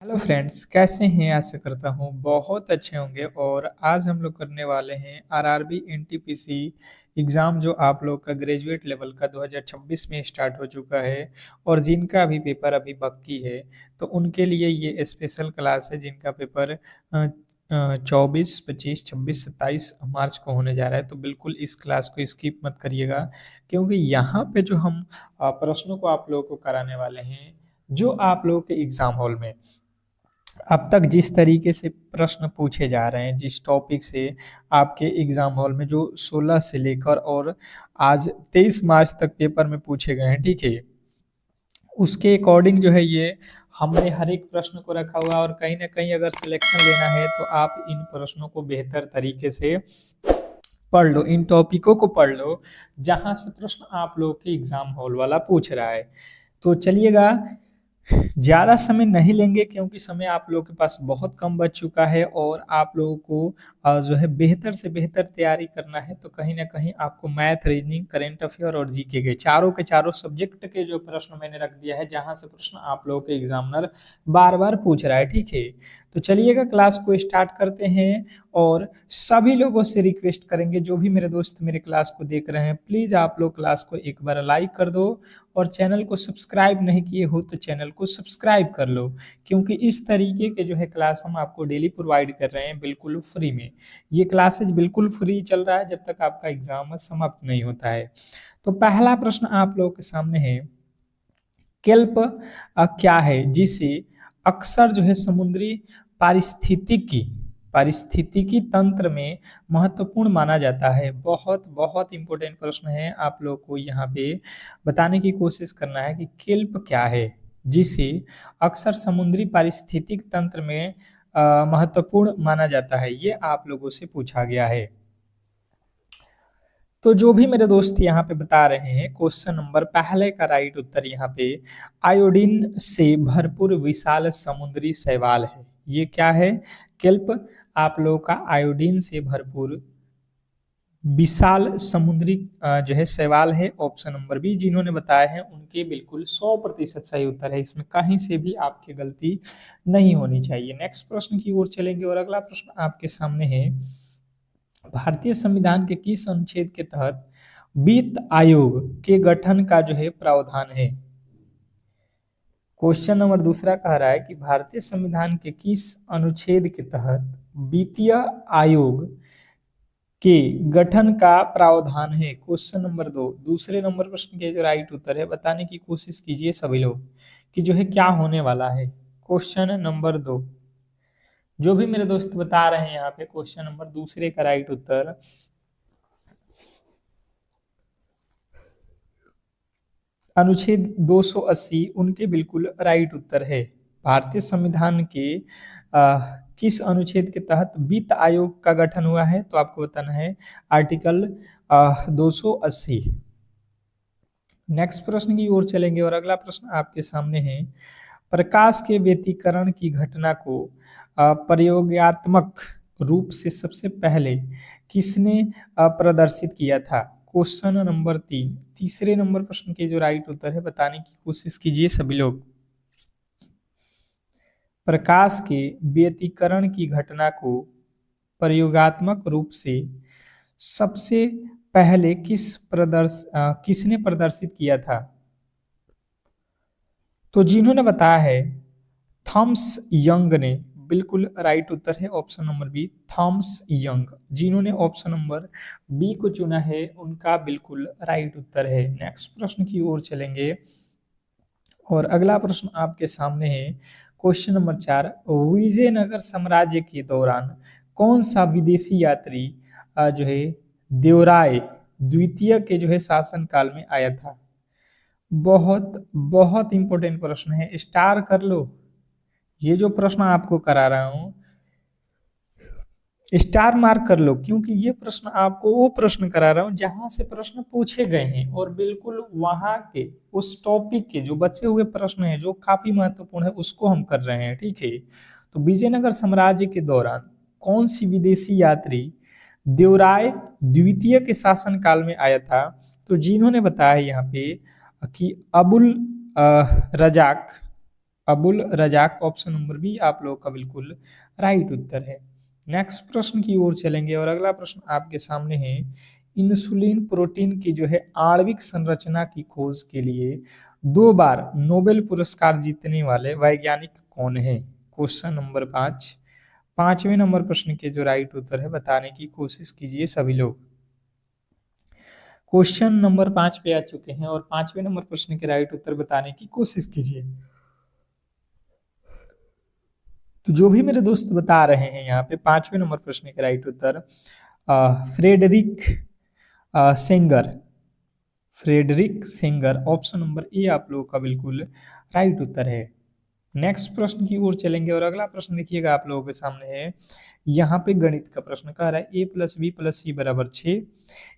Hello friends, कैसे हैं? आशा करता हूँ बहुत अच्छे होंगे। और आज हम लोग करने वाले हैं आरआरबी एनटीपीसी एग्ज़ाम, जो आप लोग का ग्रेजुएट लेवल का 2026 में स्टार्ट हो चुका है और जिनका भी पेपर अभी बाकी है, तो उनके लिए ये स्पेशल क्लास है जिनका पेपर 24, 25, 26, 27 मार्च को होने जा रहा है। तो बिल्कुल इस क्लास को स्किप मत करिएगा, क्योंकि यहाँ पे जो हम प्रश्नों को आप लोगों को कराने वाले हैं, जो आप लोगों के एग्ज़ाम हॉल में अब तक जिस तरीके से प्रश्न पूछे जा रहे हैं, जिस टॉपिक से आपके एग्जाम हॉल में जो 16 से लेकर और आज 23 मार्च तक पेपर में पूछे गए हैं, ठीक है, उसके अकॉर्डिंग जो है ये हमने हर एक प्रश्न को रखा हुआ है। और कहीं ना कहीं अगर सिलेक्शन लेना है तो आप इन प्रश्नों को बेहतर तरीके से पढ़ लो, इन टॉपिकों को पढ़ लो जहां से प्रश्न आप लोगों के एग्जाम हॉल वाला पूछ रहा है। तो चलिएगा, ज़्यादा समय नहीं लेंगे क्योंकि समय आप लोगों के पास बहुत कम बच चुका है और आप लोगों को जो है बेहतर से बेहतर तैयारी करना है। तो कहीं ना कहीं आपको मैथ, रीजनिंग, करेंट अफेयर और जीके के चारों सब्जेक्ट के जो प्रश्न मैंने रख दिया है, जहां से प्रश्न आप लोगों के एग्जामिनर बार बार पूछ रहा है, ठीक है। तो चलिएगा, क्लास को स्टार्ट करते हैं। और सभी लोगों से रिक्वेस्ट करेंगे, जो भी मेरे दोस्त मेरे क्लास को देख रहे हैं, प्लीज़ आप लोग क्लास को एक बार लाइक कर दो और चैनल को सब्सक्राइब नहीं किए हो तो चैनल को सब्सक्राइब कर लो, क्योंकि इस तरीके के जो है क्लास हम आपको डेली प्रोवाइड कर रहे हैं बिल्कुल फ्री में। ये क्लासेज बिल्कुल फ्री चल रहा है जब तक आपका एग्जाम समाप्त नहीं होता है। तो पहला प्रश्न आप लोगों के सामने है, केल्प क्या है जिसे अक्सर जो है समुद्री पारिस्थितिकी पारिस्थितिकी तंत्र में महत्वपूर्ण माना जाता है। बहुत बहुत इंपॉर्टेंट प्रश्न है, आप लोग को यहाँ पे बताने की कोशिश करना है कि केल्प क्या है जिसे अक्सर समुद्री पारिस्थितिक तंत्र में महत्वपूर्ण माना जाता है। ये आप लोगों से पूछा गया है। तो जो भी मेरे दोस्त यहाँ पे बता रहे हैं, क्वेश्चन नंबर पहले का राइट उत्तर यहाँ पे आयोडीन से भरपूर विशाल समुद्री शैवाल है। ये क्या है? केल्प आप लोगों का आयोडीन से भरपूर विशाल समुद्री जो है शैवाल है। ऑप्शन नंबर बी जिन्होंने बताया है उनके बिल्कुल 100% सही उत्तर है, इसमें कहीं से भी आपकी गलती नहीं होनी चाहिए। नेक्स्ट प्रश्न की ओर चलेंगे और अगला प्रश्न आपके सामने है, भारतीय संविधान के किस अनुच्छेद के तहत वित्त आयोग के गठन का जो है प्रावधान है? क्वेश्चन नंबर दूसरा कह रहा है कि भारतीय संविधान के किस अनुच्छेद के तहत वित्तीय आयोग के गठन का प्रावधान है? क्वेश्चन नंबर दो, दूसरे नंबर प्रश्न के जो राइट उत्तर है बताने की कोशिश कीजिए सभी लोग कि जो है क्या होने वाला है। क्वेश्चन नंबर दो, जो भी मेरे दोस्त बता रहे हैं यहाँ पे क्वेश्चन नंबर दूसरे का राइट उत्तर अनुच्छेद 280 उनके बिल्कुल राइट उत्तर है। भारतीय संविधान के किस अनुच्छेद के तहत वित्त आयोग का गठन हुआ है? तो आपको बताना है आर्टिकल 280। नेक्स्ट प्रश्न की ओर चलेंगे और अगला प्रश्न आपके सामने है, प्रकाश के व्यतिकरण की घटना को प्रयोगात्मक रूप से सबसे पहले किसने प्रदर्शित किया था? क्वेश्चन नंबर तीन, तीसरे नंबर प्रश्न के जो राइट उत्तर है बताने की कोशिश कीजिए सभी लोग। प्रकाश के व्यतिकरण की घटना को प्रयोगात्मक रूप से सबसे पहले किसने प्रदर्शित किया था? तो जिन्होंने बताया है थॉमस यंग ने, बिल्कुल राइट उत्तर है option number B, Thomas Young. जिन्होंने ऑप्शन नंबर बी को चुना है उनका बिल्कुल राइट उत्तर है। नेक्स्ट प्रश्न की ओर चलेंगे और अगला प्रश्न आपके सामने है, क्वेश्चन नंबर चार, विजयनगर साम्राज्य के दौरान कौन सा विदेशी यात्री जो है देवराय द्वितीय के जो है शासन काल में आया था? बहुत बहुत इंपॉर्टेंट प्रश्न है, स्टार कर लो। ये जो प्रश्न आपको करा रहा हूं स्टार मार्क कर लो, क्योंकि ये प्रश्न आपको वो प्रश्न करा रहा हूं जहां से प्रश्न पूछे गए हैं और बिल्कुल वहां के उस टॉपिक के जो बचे हुए प्रश्न हैं जो काफी महत्वपूर्ण है उसको हम कर रहे हैं, ठीक है। तो विजयनगर साम्राज्य के दौरान कौन सी विदेशी यात्री देवराय द्वितीय के शासन काल में आया था? तो जिन्होंने बताया यहाँ पे कि Abul Razak Abul Razak, option number B आप लोगों का बिल्कुल राइट उत्तर है। नेक्स्ट प्रश्न की ओर चलेंगे और अगला प्रश्न आपके सामने है, इंसुलिन प्रोटीन की जो है आणविक संरचना की खोज के लिए 2 बार नोबेल पुरस्कार जीतने वाले वैज्ञानिक कौन है? Question number 5। 5वें नंबर प्रश्न के जो राइट उत्तर है बताने की कोशिश कीजिए सभी लोग। क्वेश्चन नंबर 5 पे आ चुके हैं और 5वें नंबर प्रश्न के राइट उत्तर बताने की कोशिश कीजिए। तो जो भी मेरे दोस्त बता रहे हैं यहाँ पे 5वें नंबर प्रश्न के राइट उत्तर Frederick Sanger, Frederick Sanger, option number A आप लोगों का बिल्कुल राइट उत्तर है। नेक्स्ट प्रश्न की ओर चलेंगे और अगला प्रश्न देखिएगा आप लोगों के सामने है, यहाँ पे गणित का प्रश्न कह रहा है A plus B plus C बराबर 6,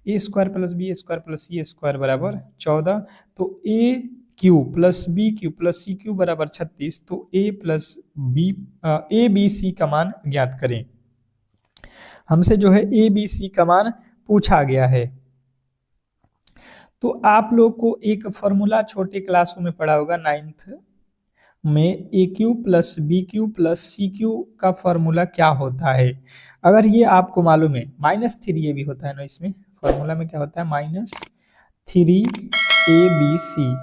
A square plus B square plus C square बराबर 14, तो A cube plus B cube plus C cube बराबर 36, तो A plus B A B C का मान ज्ञात करें। हमसे जो है ए बी सी का मान पूछा गया है। तो आप लोग को एक फॉर्मूला छोटे क्लासों में पढ़ा होगा 9th में, A cube plus B cube plus C cube का फॉर्मूला क्या होता है? अगर ये आपको मालूम है, -3 ये भी होता है ना, इसमें फॉर्मूला में क्या होता है -3 ए बी सी।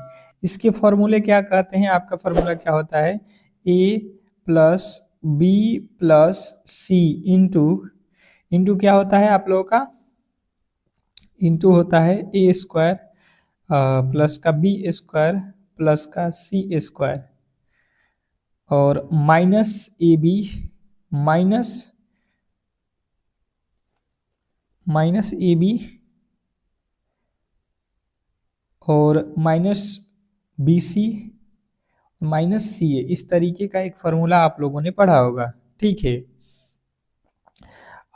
इसके फॉर्मूले क्या कहते हैं? आपका फॉर्मूला क्या होता है? A plus B plus C into क्या होता है आप लोगों का? इंटू होता है ए स्क्वायर प्लस का बी स्क्वायर प्लस का सी स्क्वायर और minus A B minus A B और minus B C minus C A. इस तरीके का एक फॉर्मूला आप लोगों ने पढ़ा होगा, ठीक है।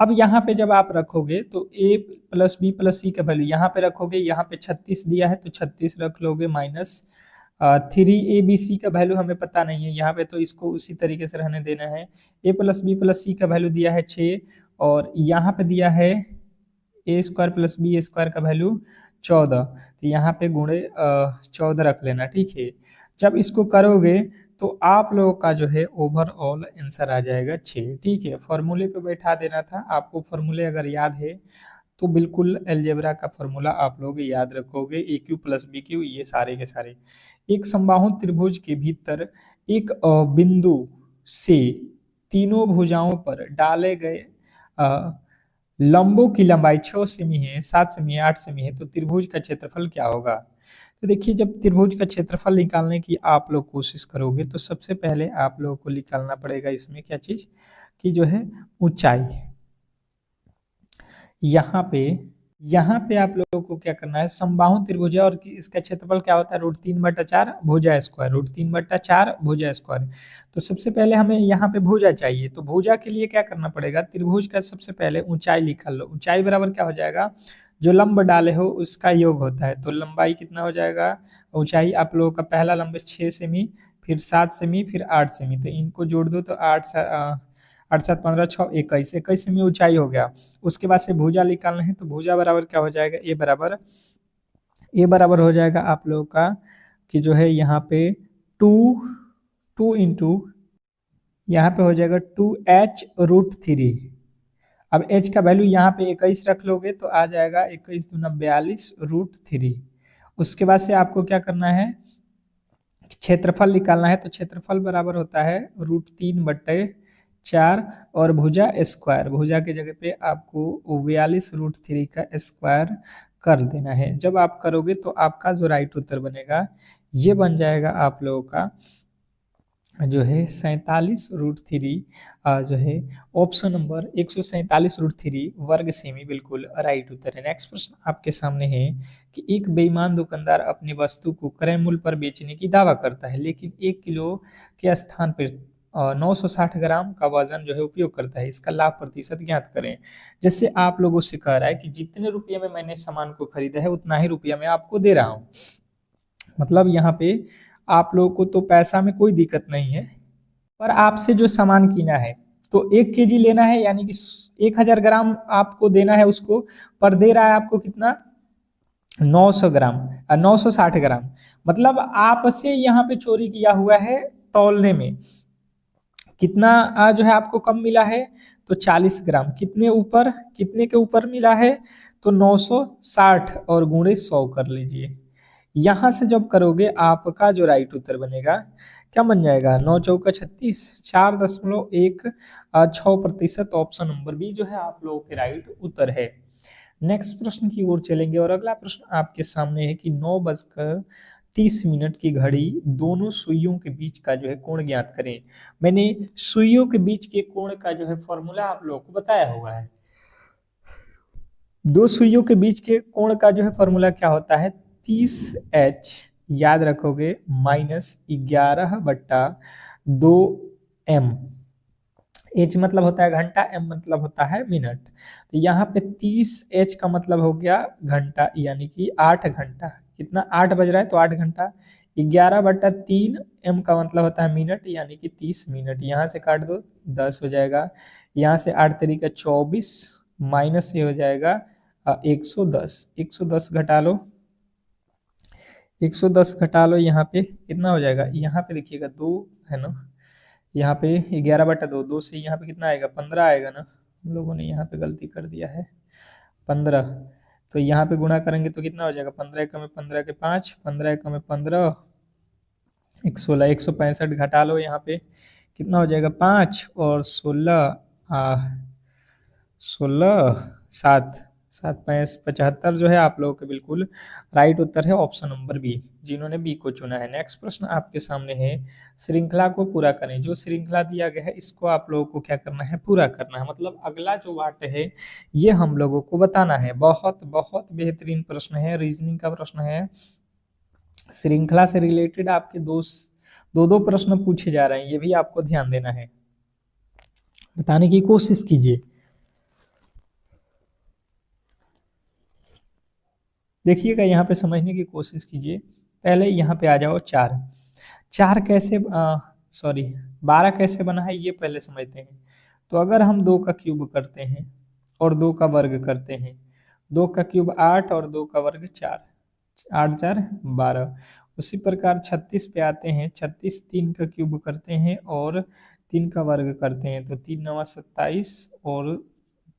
अब यहाँ पे जब आप रखोगे तो a प्लस बी प्लस सी का वैल्यू यहाँ पे रखोगे, यहाँ पे 36 दिया है तो 36 रख लोगे, -3 ए बी सी का वैल्यू हमें पता नहीं है यहाँ पे, तो इसको उसी तरीके से रहने देना है। a प्लस बी प्लस सी का वैल्यू दिया है 6 और यहाँ पे दिया है A square plus B square का वैल्यू 14, तो यहाँ पे गुणे 14 रख लेना, ठीक है। जब इसको करोगे तो आप लोगों का जो है ओवरऑल आंसर आ जाएगा 6, ठीक है। फॉर्मूले पे बैठा देना था आपको, फॉर्मूले अगर याद है तो बिल्कुल अलजेब्रा का फॉर्मूला आप लोग याद रखोगे, ए क्यू प्लस बी क्यू, ये सारे के सारे। एक समबाहु त्रिभुज के भीतर एक बिंदु से तीनों भुजाओं पर डाले गए लंबों की लंबाई 6 सेमी है, 7 सेमी है, 8 सेमी है, तो त्रिभुज का क्षेत्रफल क्या होगा? तो देखिए, जब त्रिभुज का क्षेत्रफल निकालने की आप लोग कोशिश करोगे तो सबसे पहले आप लोगों को निकालना पड़ेगा इसमें क्या चीज कि जो है ऊंचाई। यहाँ पे आप लोगों को क्या करना है, समबाहु त्रिभुज और इसका क्षेत्रफल क्या होता है √3/4 भुजा स्क्वायर, √3/4 भुजा स्क्वायर। तो सबसे पहले हमें यहाँ पे भुजा चाहिए, तो भुजा के लिए क्या करना पड़ेगा, त्रिभुज का सबसे पहले ऊंचाई निकाल लो। ऊंचाई बराबर क्या हो जाएगा, जो लंब डाले हो उसका योग होता है, तो लंबाई कितना हो जाएगा, ऊंचाई आप लोगों का पहला लंब 6 सेमी, फिर 7 सेमी, फिर 8 सेमी, तो इनको जोड़ दो तो 8 7 15 6 21 21 सेमी ऊंचाई हो गया। उसके बाद से भुजा निकालना है, तो भुजा बराबर क्या हो जाएगा, ए बराबर हो जाएगा आप लोगों का कि जो है यहाँ पे 2 इंटू यहाँ पे हो जाएगा 2h√3। अब h का वैल्यू यहाँ पे 21 रख लोगे तो आ जाएगा 21 दूना 42√3। उसके बाद से आपको क्या करना है, क्षेत्रफल निकालना है, तो क्षेत्रफल बराबर होता है √3/4 और भुजा स्क्वायर, भुजा की जगह पे आपको 42√3 का स्क्वायर कर देना है। जब आप करोगे तो आपका जो राइट उत्तर बनेगा ये बन जाएगा आप लोगों का जो है 47√3, जो है ऑप्शन नंबर 147√3 वर्ग सेमी बिल्कुल राइट उत्तर है। नेक्स्ट प्रश्न आपके सामने है कि एक बेईमान दुकानदार अपनी वस्तु को क्रय मूल्य पर बेचने की दावा करता है, लेकिन 1 किलो के स्थान पर 960 ग्राम का वजन जो है उपयोग करता है, इसका लाभ प्रतिशत ज्ञात करें। जैसे आप लोगों से कह रहा है कि जितने रुपये में मैंने सामान को खरीदा है उतना ही रुपया मैं आपको दे रहा हूँ, मतलब यहाँ पे आप लोगों को तो पैसा में कोई दिक्कत नहीं है, पर आपसे जो सामान कीना है तो 1 केजी लेना है, यानी कि 1000 ग्राम आपको देना है उसको, पर दे रहा है आपको कितना 900 ग्राम 960 ग्राम, मतलब आपसे यहाँ पे चोरी किया हुआ है तौलने में कितना जो है आपको कम मिला है, तो 40 ग्राम। कितने के ऊपर मिला है, तो 960 और गुणे 100 कर लीजिए। यहां से जब करोगे आपका जो राइट उत्तर बनेगा क्या बन जाएगा, 9 चौका 36, 4.16%। ऑप्शन नंबर बी जो है आप लोगों के राइट उत्तर है। नेक्स्ट प्रश्न की ओर चलेंगे और अगला प्रश्न आपके सामने है कि 9:30 की घड़ी दोनों सुइयों के बीच का जो है कोण ज्ञात करें। मैंने सुइयों के बीच के कोण का जो है फॉर्मूला आप लोगों को बताया हुआ है। दो सुइयों के बीच के कोण का जो है फॉर्मूला क्या होता है, 30H याद रखोगे माइनस 11/2M। H मतलब होता है घंटा, M मतलब होता है मिनट। तो यहाँ पे 30H का मतलब हो गया घंटा, यानी कि 8 घंटा। कितना, 8 बज रहा है तो 8 घंटा। 11/3M का मतलब होता है मिनट, यानी कि 30 मिनट। यहाँ से काट दो 10 हो जाएगा। यहाँ से 8 तरीका 24 माइनस ये हो जाएगा 110। 110 घटा लो, 110 घटा लो, यहाँ पे कितना हो जाएगा, यहाँ पे देखिएगा 2 है ना, यहाँ पे 11/2, 2 से यहाँ पे कितना आएगा, 15 आएगा ना। हम लोगों ने यहाँ पे गलती कर दिया है, 15। तो यहाँ पे गुणा करेंगे तो कितना हो जाएगा, 15 एकम में 15 के 5, 15 एकम में 15, 116, 165 घटा लो, यहाँ पे कितना हो जाएगा 5 और 16, 16, 7, 7 5 75 जो है आप लोगों के बिल्कुल राइट उत्तर है ऑप्शन नंबर बी, जिन्होंने बी को चुना है। नेक्स्ट प्रश्न आपके सामने है, श्रृंखला को पूरा करें। जो श्रृंखला दिया गया है इसको आप लोगों को क्या करना है, पूरा करना है। मतलब अगला जो वाट है ये हम लोगों को बताना है। बहुत बहुत बेहतरीन प्रश्न है, रीजनिंग का प्रश्न है। श्रृंखला से रिलेटेड आपके दो दो प्रश्न पूछे जा रहे हैं, ये भी आपको ध्यान देना है, बताने की कोशिश कीजिए। देखिएगा यहाँ पे समझने की कोशिश कीजिए। पहले यहाँ पे आ जाओ, 4 कैसे, सॉरी 12 कैसे बना है ये पहले समझते हैं। तो अगर हम 2 का क्यूब करते हैं और 2 का वर्ग करते हैं, 2 का क्यूब 8 और 2 का वर्ग 4, 8 4 12। उसी प्रकार 36 पे आते हैं, 36 3 का क्यूब करते हैं और 3 का वर्ग करते हैं, तो 3 9 27 और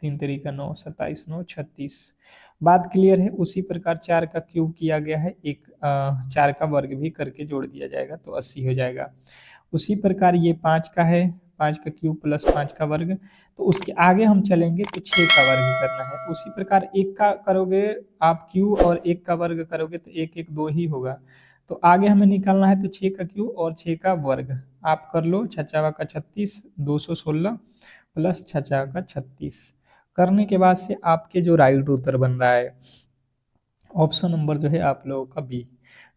3 तरीका 9, 27 9 36। बात क्लियर है। उसी प्रकार 4 का क्यूब किया गया है, 4 का वर्ग भी करके जोड़ दिया जाएगा तो 80 हो जाएगा। उसी प्रकार ये 5 का है, 5 का क्यूब प्लस 5 का वर्ग, तो उसके आगे हम चलेंगे तो 6 का वर्ग करना है। उसी प्रकार 1 का करोगे आप क्यूब और 1 का वर्ग करोगे तो 1 1 2 ही होगा। तो आगे हमें निकालना है तो 6 का क्यूब और 6 का वर्ग आप कर लो, 6 का 36, 216 प्लस 6 का 36 करने के बाद से आपके जो राइट उत्तर बन रहा है ऑप्शन नंबर जो है आप लोगों का बी।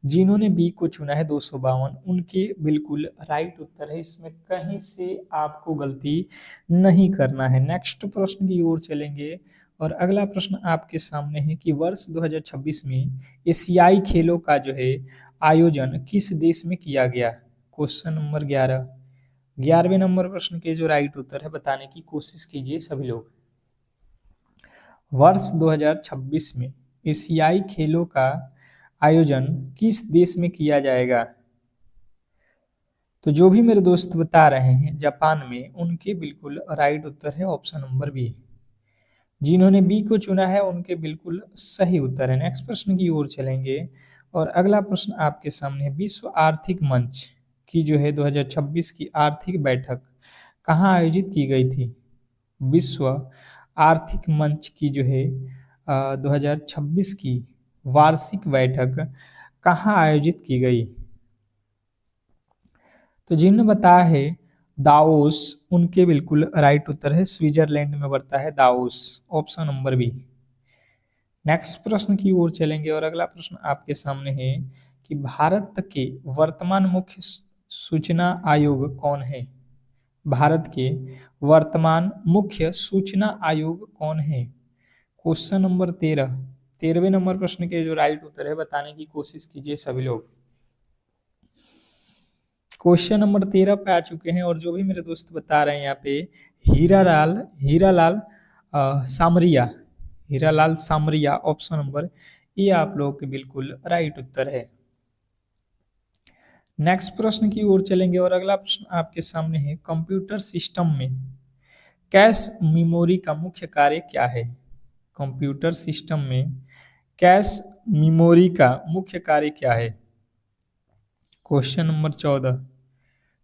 जिन्होंने बी को चुना है 252, उनके बिल्कुल राइट उत्तर है, इसमें कहीं से आपको गलती नहीं करना है। नेक्स्ट प्रश्न की ओर चलेंगे और अगला प्रश्न आपके सामने है कि वर्ष 2026 में एशियाई खेलों का जो है आयोजन किस देश में किया गया। क्वेश्चन नंबर 11, 11वें नंबर प्रश्न के जो राइट उत्तर है बताने की कोशिश कीजिए सभी लोग। वर्ष 2026 में एशियाई खेलों का आयोजन किस देश में किया जाएगा। तो जो भी मेरे दोस्त बता रहे हैं जापान में, उनके बिल्कुल राइट उत्तर है ऑप्शन नंबर बी। जिन्होंने बी को चुना है उनके बिल्कुल सही उत्तर है। नेक्स्ट प्रश्न की ओर चलेंगे और अगला प्रश्न आपके सामने है, विश्व आर्थिक मंच की जो है 2026 की आर्थिक बैठक कहाँ आयोजित की गई थी। विश्व आर्थिक मंच की जो है 2026 की वार्षिक बैठक कहाँ आयोजित की गई। तो जिन्होंने बताया है दाओस, उनके बिल्कुल राइट उत्तर है स्विट्जरलैंड में पड़ता है Davos, option number B. Next प्रश्न की ओर चलेंगे और अगला प्रश्न आपके सामने है कि भारत के वर्तमान मुख्य सूचना आयोग कौन है। भारत के वर्तमान मुख्य सूचना आयोग कौन है। क्वेश्चन नंबर 13, 13वें नंबर प्रश्न के जो राइट उत्तर है बताने की कोशिश कीजिए सभी लोग। क्वेश्चन नंबर 13 पे आ चुके हैं और जो भी मेरे दोस्त बता रहे हैं यहाँ पे हीरालाल सामरिया, हीरालाल सामरिया ऑप्शन नंबर ये आप लोगों के बिल्कुल राइट उत्तर है। नेक्स्ट प्रश्न की ओर चलेंगे और अगला प्रश्न आपके सामने है, कंप्यूटर सिस्टम में कैश मेमोरी का मुख्य कार्य क्या है? कंप्यूटर सिस्टम में कैश मेमोरी का मुख्य कार्य क्या है? Question number 14।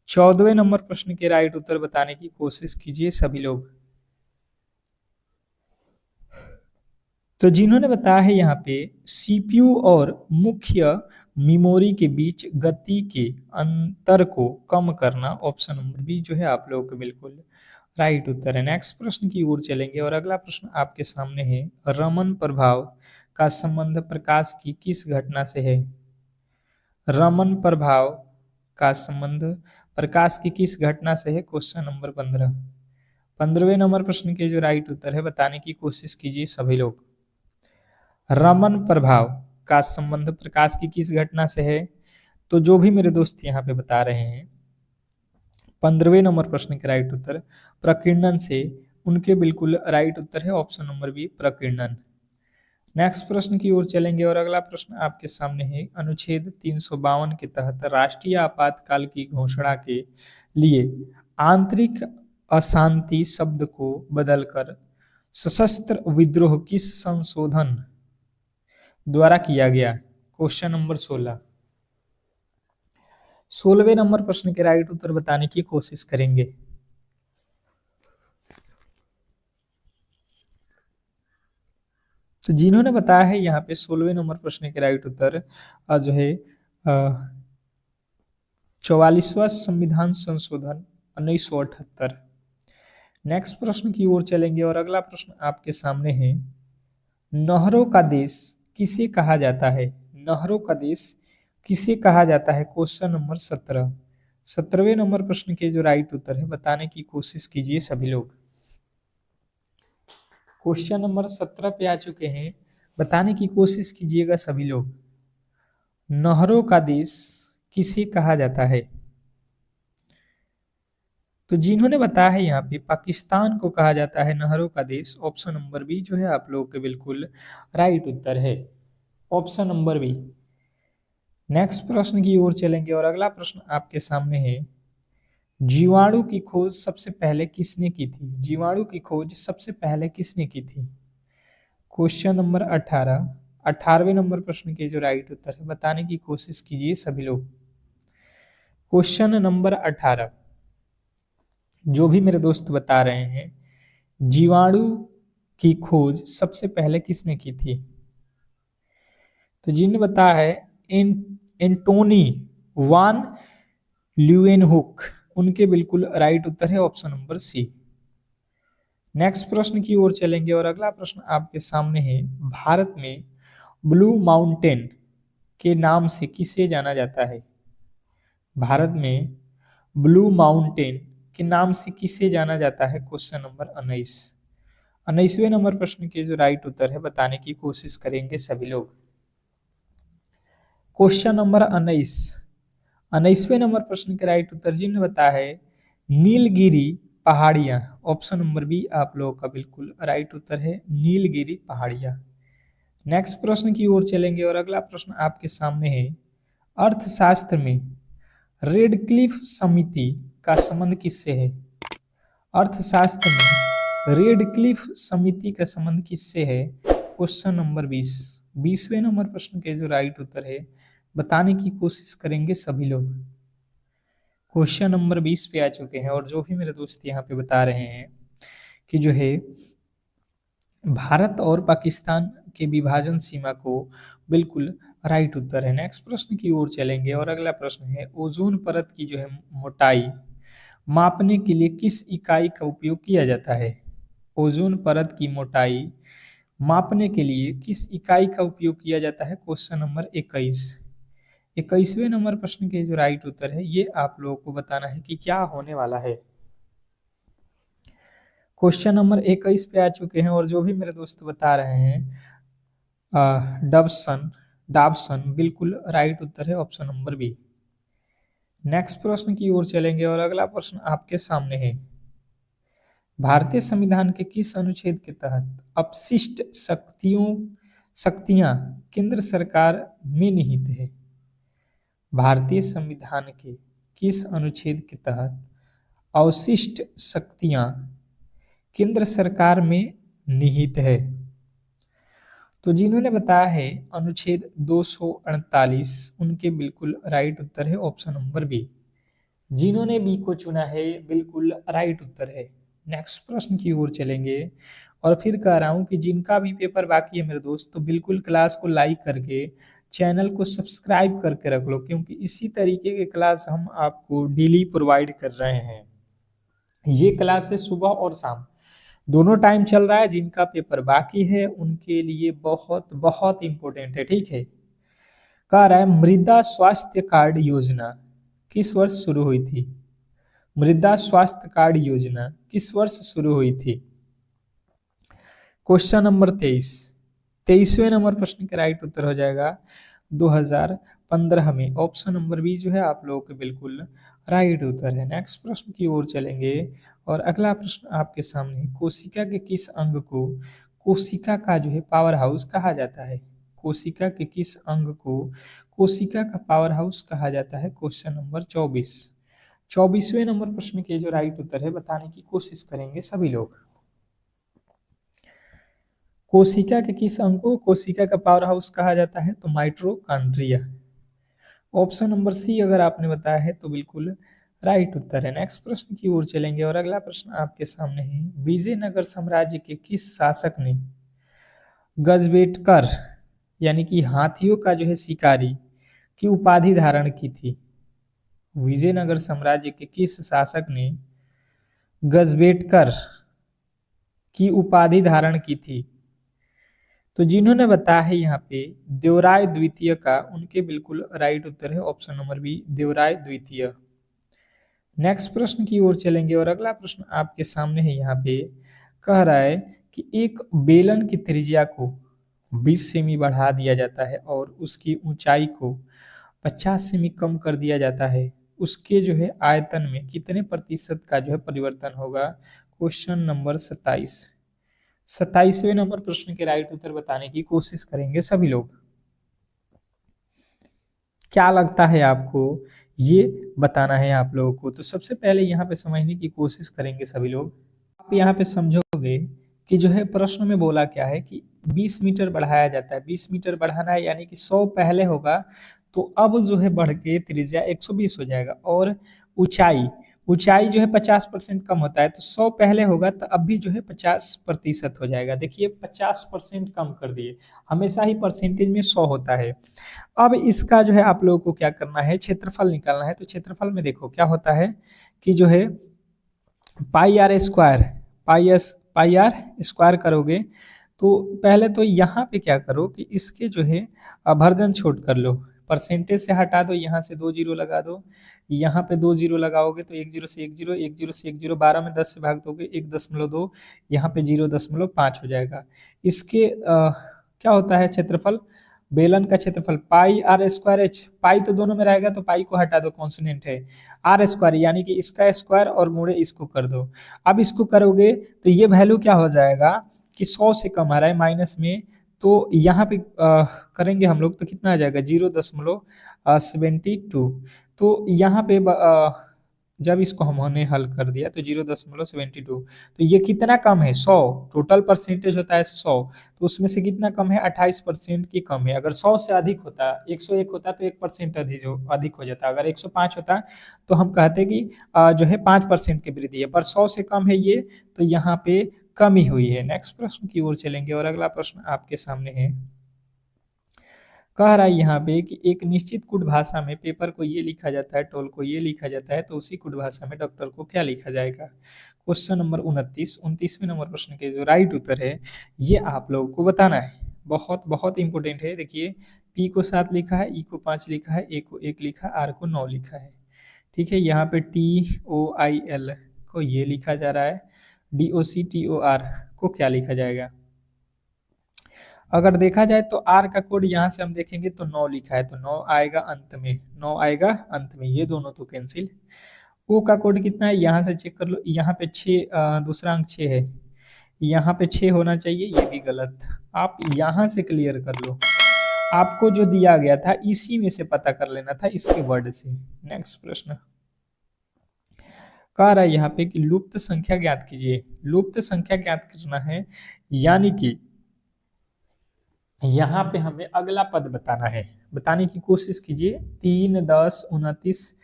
14वें नंबर प्रश्न के राइट उत्तर बताने की कोशिश कीजिए सभी लोग। तो जिन्होंने बताया है यहाँ पे सीपीयू और मुख्य मेमोरी के बीच गति के अंतर को कम करना, ऑप्शन नंबर बी जो है आप लोगों को बिल्कुल राइट उत्तर है। नेक्स्ट प्रश्न की ओर चलेंगे और अगला प्रश्न आपके सामने है, रमन प्रभाव का संबंध प्रकाश की किस घटना से है? रमन प्रभाव का संबंध प्रकाश की किस घटना से है? Question number 15। 15वें नंबर प्रश्न के जो राइट उत्तर है बताने की कोशिश कीजिए सभी लोग। रमन प्रभाव का संबंध प्रकाश की किस घटना से है? तो जो भी मेरे दोस्त यहाँ पे बता रहे हैं 15वें नंबर प्रश्न के राइट उत्तर प्रकीर्णन से, उनके बिल्कुल राइट उत्तर है ऑप्शन नंबर बी प्रकीर्णन। नेक्स्ट प्रश्न की ओर चलेंगे और अगला प्रश्न आपके सामने है, अनुच्छेद 352 के तहत राष्ट्रीय आपातकाल की घोषणा के लिए आंतरिक अशांति शब्द को बदलकर सशस्त्र विद्रोह किस संशोधन द्वारा किया गया? Question number 16। 16वें नंबर प्रश्न के राइट उत्तर बताने की कोशिश करेंगे। तो जिन्होंने बताया है यहाँ पे 16वें नंबर प्रश्न के राइट उत्तर जो है 44वां संविधान संशोधन 1978। नेक्स्ट प्रश्न की ओर चलेंगे और अगला प्रश्न आपके सामने है, नहरों का देश किसे कहा जाता है? नहरों का देश किसे कहा जाता है? Question number 17। 17वें नंबर प्रश्न के जो राइट उत्तर है बताने की कोशिश कीजिए सभी लोग। क्वेश्चन नंबर 17 पे आ चुके हैं, बताने की कोशिश कीजिएगा सभी लोग। नहरों का देश किसे कहा जाता है? तो जिन्होंने बताया है यहाँ पे पाकिस्तान को कहा जाता है नहरों का देश, ऑप्शन नंबर बी जो है आप लोगों के बिल्कुल राइट उत्तर है, ऑप्शन नंबर बी। नेक्स्ट प्रश्न की ओर चलेंगे और अगला प्रश्न आपके सामने है, जीवाणु की खोज सबसे पहले किसने की थी? जीवाणु की खोज सबसे पहले किसने की थी? Question number 18। 18वें नंबर प्रश्न के जो राइट उत्तर है बताने की कोशिश कीजिए सभी लोग। Question number 18। जो भी मेरे दोस्त बता रहे हैं, जीवाणु की खोज सबसे पहले किसने की थी? तो जिन्होंने बताया है एंटोनी वान ल्यूएनहुक, उनके बिल्कुल राइट उत्तर है ऑप्शन नंबर सी। नेक्स्ट प्रश्न की ओर चलेंगे और अगला प्रश्न आपके सामने है, भारत में ब्लू माउंटेन के नाम से किसे जाना जाता है? भारत में ब्लू माउंटेन के नाम से किसे जाना जाता है? Question number 19। 19वें नंबर प्रश्न के जो राइट उत्तर है बताने की कोशिश करेंगे सभी लोग। Question number 19। 19वें नंबर प्रश्न के राइट उत्तर जिन्होंने बताया है नीलगिरी पहाड़ियां, ऑप्शन नंबर बी आप लोगों का बिल्कुल राइट उत्तर है, नीलगिरी पहाड़ियां। नेक्स्ट प्रश्न की ओर चलेंगे और अगला प्रश्न आपके सामने है, अर्थशास्त्र में रेडक्लिफ समिति का संबंध किससे है? अर्थशास्त्र में रेडक्लिफ समिति का संबंध किससे है? Question number 20। 20वें नंबर प्रश्न के जो राइट उत्तर है बताने की कोशिश करेंगे सभी लोग। क्वेश्चन नंबर 20 पे आ चुके हैं और जो भी मेरे दोस्त यहाँ पे बता रहे हैं कि जो है भारत और पाकिस्तान के विभाजन सीमा को बिल्कुल राइट उत्तर है। नेक्स्ट प्रश्न की ओर चलेंगे और अगला प्रश्न है, ओजोन परत की जो है मोटाई मापने के लिए किस इकाई का उपयोग किया जाता है? ओजोन परत की मोटाई मापने के लिए किस इकाई का उपयोग किया जाता है? Question number 21। 21वें नंबर प्रश्न के जो राइट उत्तर है ये आप लोगों को बताना है कि क्या होने वाला है। क्वेश्चन नंबर 21 पे आ चुके हैं और जो भी मेरे दोस्त बता रहे हैं डबसन डाबसन बिल्कुल राइट उत्तर है, ऑप्शन नंबर बी। नेक्स्ट प्रश्न की ओर चलेंगे और अगला प्रश्न आपके सामने है, भारतीय संविधान के किस अनुच्छेद के तहत अपशिष्ट शक्तियां केंद्र सरकार में निहित है? भारतीय संविधान के किस अनुच्छेद के तहत अवशिष्ट शक्तियां केंद्र सरकार में निहित है? तो जिन्होंने बताया है अनुच्छेद 248, उनके बिल्कुल राइट उत्तर है ऑप्शन नंबर बी। जिन्होंने बी को चुना है बिल्कुल राइट उत्तर है। नेक्स्ट प्रश्न की ओर चलेंगे और फिर कह रहा हूं कि जिनका भी पेपर बाकी है मेरे दोस्त, तो बिल्कुल क्लास को लाइक करके चैनल को सब्सक्राइब करके रख लो, क्योंकि इसी तरीके के क्लास हम आपको डेली प्रोवाइड कर रहे हैं। ये क्लास है सुबह और शाम दोनों टाइम चल रहा है। जिनका पेपर बाकी है उनके लिए बहुत बहुत इंपॉर्टेंट है, ठीक है। कह रहा है मृदा स्वास्थ्य कार्ड योजना किस वर्ष शुरू हुई थी? मृदा स्वास्थ्य कार्ड योजना किस वर्ष शुरू हुई थी? क्वेश्चन नंबर 23, 23वें नंबर प्रश्न का राइट उत्तर हो जाएगा 2015 में। ऑप्शन नंबर बी जो है आप लोगों के बिल्कुल राइट उत्तर है। नेक्स्ट प्रश्न की ओर चलेंगे और अगला प्रश्न आपके सामने, कोशिका के किस अंग को कोशिका का जो है पावर हाउस कहा जाता है? कोशिका के किस अंग को कोशिका का पावर हाउस कहा जाता है? क्वेश्चन नंबर 24, 24वें नंबर प्रश्न के जो राइट उत्तर है बताने की कोशिश करेंगे सभी लोग। कोशिका के किस अंग को कोशिका का पावर हाउस कहा जाता है? तो माइटोकॉन्ड्रिया। ऑप्शन नंबर सी अगर आपने बताया है तो बिल्कुल राइट उत्तर है। नेक्स्ट प्रश्न की ओर चलेंगे और अगला प्रश्न आपके सामने है, विजयनगर साम्राज्य के किस शासक ने गजबेटकर यानी कि हाथियों का जो है शिकारी की उपाधि धारण की थी? विजयनगर साम्राज्य के किस शासक ने गजबेटकर की उपाधि धारण की थी? तो जिन्होंने बताया है यहाँ पे देवराय द्वितीय का, उनके बिल्कुल राइट उत्तर है ऑप्शन नंबर बी, देवराय द्वितीय। नेक्स्ट प्रश्न की ओर चलेंगे और अगला प्रश्न आपके सामने है। यहाँ पे कह रहा है कि एक बेलन की त्रिज्या को 20 सेमी बढ़ा दिया जाता है और उसकी ऊंचाई को 50 सेमी कम कर दिया जाता है, उसके जो है आयतन में कितने प्रतिशत का जो है परिवर्तन होगा? क्वेश्चन नंबर 27, 27वें नंबर प्रश्न के राइट उत्तर बताने की कोशिश करेंगे सभी लोग। क्या लगता है आपको, ये बताना है आप लोगों को। तो सबसे पहले यहाँ पे समझने की कोशिश करेंगे सभी लोग। आप यहाँ पे समझोगे कि जो है प्रश्न में बोला क्या है कि 20 मीटर बढ़ाया जाता है। 20 मीटर बढ़ाना है यानी कि 100 पहले होगा, तो अब जो है बढ़ के त्रिज्या 120 हो जाएगा। और ऊंचाई ऊंचाई जो है 50% कम होता है, तो 100 पहले होगा तो अब भी जो है 50% हो जाएगा। देखिए 50% कम कर दिए, हमेशा ही परसेंटेज में 100 होता है। अब इसका जो है आप लोगों को क्या करना है, क्षेत्रफल निकालना है। तो क्षेत्रफल में देखो क्या होता है कि जो है pi R square, pi R square करोगे तो पहले तो यहाँ पे क्या करो कि इसके जो है अभर्जन छोड़ कर लो, परसेंटेज से हटा दो, यहाँ से 2 जीरो लगा दो, यहाँ पे 2 जीरो लगाओगे तो 1 जीरो से 1 जीरो, 1 जीरो से 1 जीरो, 12 में 10 से भाग दोगे 1.2, यहाँ पे 0.5 हो जाएगा। इसके क्या होता है क्षेत्रफल, बेलन का क्षेत्रफल पाई आर स्क्वायर एच, पाई तो दोनों में रहेगा तो पाई को हटा दो, कॉन्सोनेंट है, आर स्क्वायर यानी कि इसका स्क्वायर और गुणे इसको कर दो। अब इसको करोगे तो ये वैल्यू क्या हो जाएगा कि 100 से कम आ रहा है माइनस में, तो यहाँ पे करेंगे हम लोग तो कितना आ जाएगा 0.72। तो यहाँ पे जब इसको हमने हल कर दिया तो 0.72, तो ये कितना कम है 100, टोटल परसेंटेज होता है 100, तो उसमें से कितना कम है 28% की कम है। अगर 100 से अधिक होता, 101 होता तो 1% अधिक हो जाता, अगर 105 होता तो हम कहते कि जो है 5% की वृद्धि है, पर 100 से कम है ये, तो यहाँ पे कमी हुई है। नेक्स्ट प्रश्न की ओर चलेंगे और अगला प्रश्न आपके सामने है। कह रहा है यहाँ पे कि एक निश्चित कुट भाषा में पेपर को ये लिखा जाता है, टोल को ये लिखा जाता है, तो उसी कुट भाषा में डॉक्टर को क्या लिखा जाएगा? क्वेश्चन नंबर 29, 29वें नंबर प्रश्न के जो राइट उत्तर है ये आप लोगों को बताना है। बहुत बहुत इंपॉर्टेंट है। देखिए पी को 7 लिखा है, ई को 5 लिखा है, ए को 1 लिखा है, आर को 9 लिखा है, ठीक है। यहाँ पे TOIL को ये लिखा जा रहा है, DOCTOR को क्या लिखा जाएगा? अगर देखा जाए तो आर का कोड यहाँ से हम देखेंगे तो 9 लिखा है, तो 9 आएगा अंत में, 9 आएगा अंत में, ये दोनों तो कैंसिल। ओ का कोड कितना है यहाँ से चेक कर लो, यहाँ पे 6 दूसरा अंक 6 है, यहाँ पे 6 होना चाहिए, ये भी गलत, आप यहाँ से क्लियर कर लो। आपको जो दिया गया था इसी में से पता कर लेना था, इसके वर्ड से। नेक्स्ट प्रश्न कह रहा है यहाँ पे कि लुप्त संख्या ज्ञात कीजिए। लुप्त संख्या ज्ञात करना है, यानी कि यहाँ पे हमें अगला पद बताना है। बताने की कोशिश कीजिए। 3, 10, 29,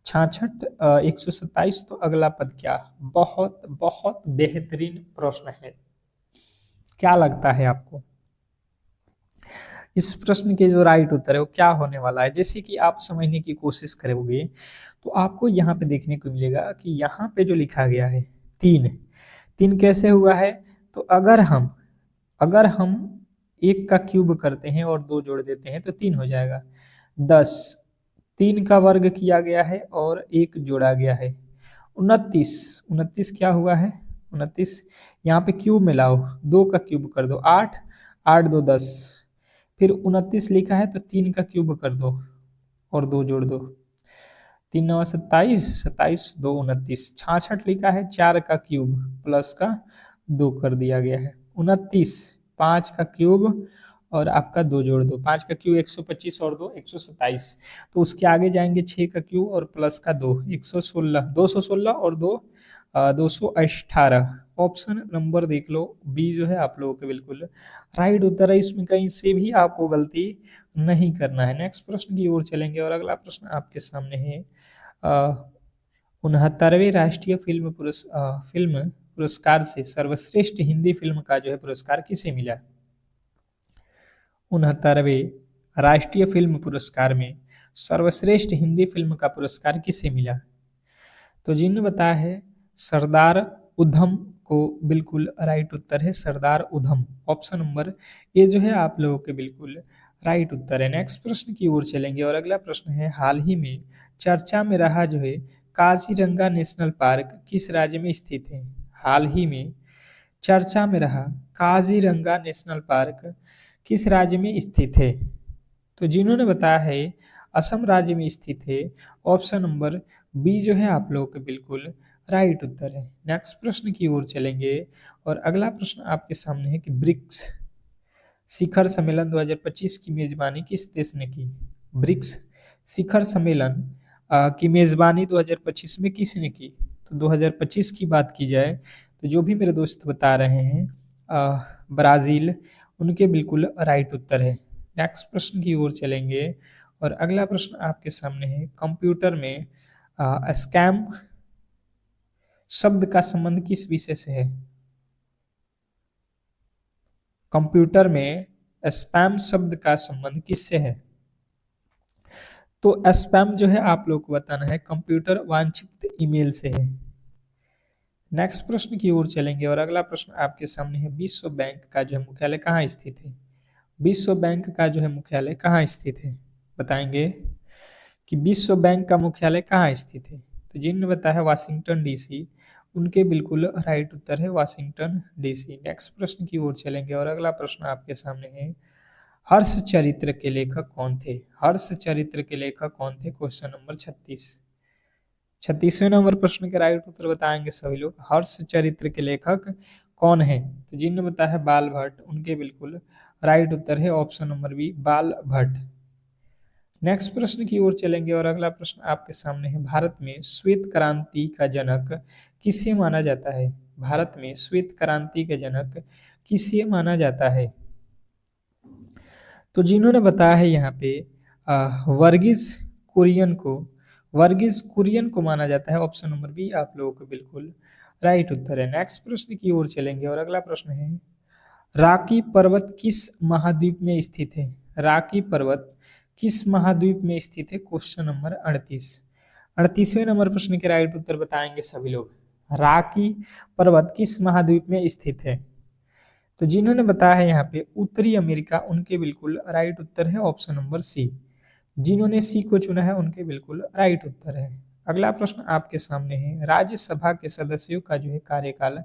66, 127, तो अगला पद क्या? बहुत बहुत बेहतरीन प्रश्न है। क्या लगता है आपको इस प्रश्न के जो राइट उत्तर है वो क्या होने वाला है? जैसे कि आप समझने की कोशिश करोगे तो आपको यहाँ पे देखने को मिलेगा कि यहाँ पे जो लिखा गया है 3, 3 कैसे हुआ है? तो अगर हम 1 का क्यूब करते हैं और 2 जोड़ देते हैं तो 3 हो जाएगा। 10, 3 का वर्ग किया गया है और 1 जोड़ा गया है। 29, 29 क्या हुआ है? 29 यहाँ पे क्यूब में लाओ, 2 का क्यूब कर दो 8, 8 2 10, फिर 29 लिखा है तो 3 का क्यूब कर दो और 2 जोड़ दो, 3 9 27, 27 2 29, 66 लिखा है, 4 का क्यूब प्लस का 2 कर दिया गया है। 29, 5 का क्यूब और आपका 2 जोड़ दो, 5 का क्यूब 125 और 2 127, तो उसके आगे जाएंगे 6 का क्यूब और प्लस का 2 116, 216 और 2 218। ऑप्शन नंबर देख लो, बी जो है आप लोगों के बिल्कुल राइट उत्तर है। इसमें कहीं से भी आपको गलती नहीं करना है। नेक्स्ट प्रश्न की ओर चलेंगे और अगला प्रश्न आपके सामने है। 69वें राष्ट्रीय फिल्म पुरस्कार से सर्वश्रेष्ठ हिंदी फिल्म का जो है पुरस्कार किसे मिला? 69वें राष्ट्रीय फिल्म पुरस्कार में सर्वश्रेष्ठ हिंदी फिल्म का पुरस्कार किसे मिला? तो जिन्होंने बताया है सरदार उधम को बिल्कुल राइट उत्तर है, सरदार उधम। ऑप्शन नंबर ए जो है आप लोगों के बिल्कुल राइट उत्तर है। नेक्स्ट प्रश्न की ओर चलेंगे और अगला प्रश्न है, हाल ही में चर्चा में रहा जो है काजीरंगा नेशनल पार्क किस राज्य में स्थित है? हाल ही में चर्चा में रहा काजीरंगा नेशनल पार्क किस राज्य में स्थित है? तो जिन्होंने बताया है असम राज्य में स्थित है। ऑप्शन नंबर बी जो है आप लोगों के बिल्कुल राइट उत्तर है। नेक्स्ट प्रश्न की ओर चलेंगे और अगला प्रश्न आपके सामने है कि ब्रिक्स शिखर सम्मेलन 2025 की मेजबानी किस देश ने की? ब्रिक्स शिखर सम्मेलन की मेजबानी 2025 में किसने की? तो 2025 की बात की जाए तो जो भी मेरे दोस्त बता रहे हैं ब्राज़ील, उनके बिल्कुल राइट उत्तर है। नेक्स्ट प्रश्न की ओर चलेंगे और अगला प्रश्न आपके सामने है, कंप्यूटर में स्कैम शब्द का संबंध किस विषय से है? कंप्यूटर में स्पैम शब्द का संबंध किससे है? तो स्पैम जो है आप लोग को बताना है कंप्यूटर वांछित ईमेल से है। नेक्स्ट प्रश्न की ओर चलेंगे और अगला प्रश्न आपके सामने है, विश्व बैंक का जो है मुख्यालय कहाँ स्थित है? विश्व बैंक का जो है मुख्यालय कहाँ स्थित है? बताएंगे कि विश्व बैंक का मुख्यालय कहाँ स्थित है? तो जिन्होंने बताया है वाशिंगटन डीसी, उनके बिल्कुल राइट उत्तर है वाशिंगटन डीसी। नेक्स्ट प्रश्न की ओर चलेंगे और अगला प्रश्न आपके सामने है, हर्ष चरित्र के लेखक कौन थे? हर्ष चरित्र के लेखक कौन थे? क्वेश्चन नंबर 36, 36वें नंबर प्रश्न के राइट उत्तर बताएंगे सभी लोग। हर्ष चरित्र के लेखक कौन है? तो जिन्होंने बताया है बाल भट्ट, उनके बिल्कुल राइट उत्तर है ऑप्शन नंबर बी बाल भट्ट। नेक्स्ट प्रश्न की ओर चलेंगे और अगला प्रश्न आपके सामने है, भारत में श्वेत क्रांति का जनक किसे माना जाता है? भारत में श्वेत क्रांति का जनक किसे माना जाता है? तो जिन्होंने बताया है यहाँ पे वर्गीज कुरियन को माना जाता है। ऑप्शन नंबर बी आप लोगों को बिल्कुल राइट उत्तर है। नेक्स्ट प्रश्न की ओर चलेंगे और अगला प्रश्न है, राकी पर्वत किस महाद्वीप में स्थित है? राकी पर्वत किस महाद्वीप में स्थित है? क्वेश्चन नंबर 38, 38वें नंबर प्रश्न के राइट उत्तर बताएंगे सभी लोग। राकी पर्वत किस महाद्वीप में स्थित है? तो जिन्होंने बताया है यहाँ पे उत्तरी अमेरिका, उनके बिल्कुल राइट उत्तर है ऑप्शन नंबर सी। जिन्होंने सी को चुना है उनके बिल्कुल राइट उत्तर है। अगला प्रश्न आपके सामने है, राज्यसभा के सदस्यों का जो है कार्यकाल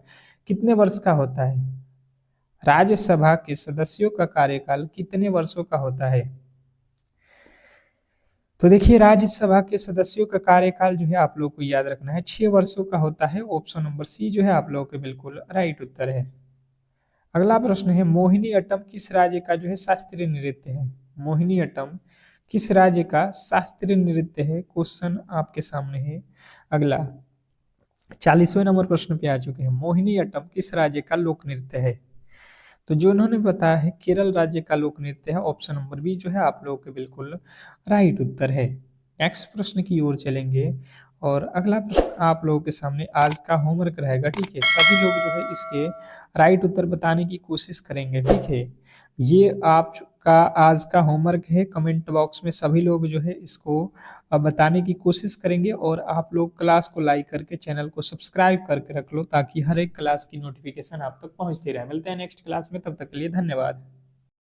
कितने वर्ष का होता है? राज्यसभा के सदस्यों का कार्यकाल कितने वर्षों का होता है? तो देखिए राज्यसभा के सदस्यों का कार्यकाल जो है आप लोग को याद रखना है 6 वर्षों का होता है। ऑप्शन नंबर सी जो है आप लोगों के बिल्कुल राइट उत्तर है। अगला प्रश्न है, मोहिनी अट्टम किस राज्य का जो है शास्त्रीय नृत्य है? मोहिनीअट्टम किस राज्य का शास्त्रीय नृत्य है? क्वेश्चन आपके सामने है। अगला 40वें नंबर प्रश्न पे आ चुके हैं। मोहिनीअट्टम किस राज्य का लोक नृत्य है? तो जो उन्होंने बताया है केरल राज्य का लोक नृत्य है। ऑप्शन नंबर बी जो है आप लोगों के बिल्कुल राइट उत्तर है। नेक्स्ट प्रश्न की ओर चलेंगे और अगला प्रश्न आप लोगों के सामने आज का होमवर्क रहेगा, ठीक है। सभी लोग जो है इसके राइट उत्तर बताने की कोशिश करेंगे, ठीक है। ये आपका आज का होमवर्क है। कमेंट बॉक्स में सभी लोग जो है इसको बताने की कोशिश करेंगे और आप लोग क्लास को लाइक करके चैनल को सब्सक्राइब करके रख लो ताकि हर एक क्लास की नोटिफिकेशन आप तक पहुंचती रहे। मिलते हैं नेक्स्ट क्लास में, तब तक के लिए धन्यवाद।